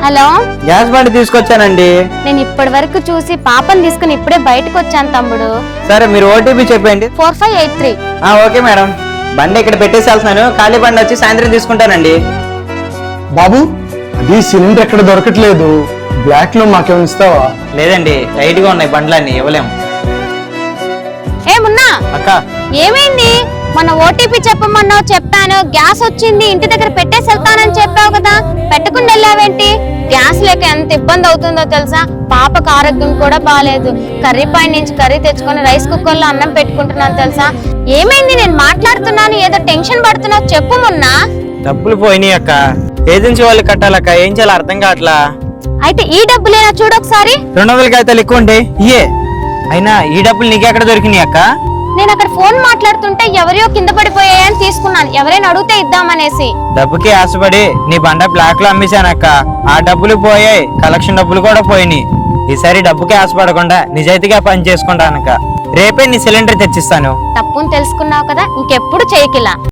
Hello, gas బండి తీసుకొచ్చానండి. నేను ఇప్పటి వరకు చూసి పాపని తీసుకుని ఇప్పుడే బయటకు వచ్చాను తమ్ముడు. సరే మీరు ఓటీపీ చెప్పండి. 4583. ఓకే మేడం, బండి ఇక్కడ పెట్టేసి వెళ్తున్నాను. ఖాళీ బండి వచ్చి సాయంత్రం తీసుకుంటానండి. బాబు, అది సిలిండర్ ఎక్కడ దొరకట్లేదు, బ్లాక్ లో మాకేమైనా ఇస్తావా? లేదండి, టైట్ గా ఉన్నాయి బండ్లన్నీ, ఇవ్వలేము. ఏ మున్నా, అక్క, ఏమైంది? మన ఓటీపీ చెప్పమన్నావు, చెప్పాను. గ్యాస్ వచ్చింది, ఇంటి దగ్గర పెట్టేసి వెళ్తానని చెప్పావు కదా, పెట్టకుండా వెళ్ళావేంటి? గ్యాస్ లేక ఎంత ఇబ్బంది అవుతుందో తెలుసా? పాపకు ఆరోగ్యం కూడా బాగాలేదు. కర్రీ పై నుంచి కర్రీ తెచ్చుకొని రైస్ కుక్కర్ లో అన్నం పెట్టుకుంటున్నాను తెలుసా? ఏమైంది? నేను మాట్లాడుతున్నాను, ఏదో టెన్షన్ పడుతున్నావు, చెప్పు మున్నా. డబ్బులు పోయినాయి అక్క, ఏజెన్సీ వాళ్ళు కట్టాలక్క, ఏం చేయాలో అర్థం కావట్లా. అయితే ఈ డబ్బులేనా చూడొకసారి. 200 కాగితాలు ఎక్కువ ఉంటాయి ఇయే. అయినా ఈ డబ్బులు నీకెక్కడ దొరికినాయి అక్క? నేను అక్కడ ఫోన్ మాట్లాడుతుంటే ఎవరియో కింద పడిపోయాయని తీసుకున్నాను, ఎవరైనా అడిగితే ఇద్దామనేసి. డబ్బుకి ఆశపడి నీ బండ బ్లాక్ లో అమ్మేశానక్క. ఆ డబ్బులు పోయాయి, కలెక్షన్ డబ్బులు కూడా పోయినాయి. ఈసారి డబ్బుకి ఆశపడకుండా నిజాయితీగా పని చేసుకుంటానక్క. రేపే నీ సిలిండర్ తెచ్చిస్తాను. తప్పుని తెలుసుకున్నావు కదా, ఇంకెప్పుడు చేయకిలా.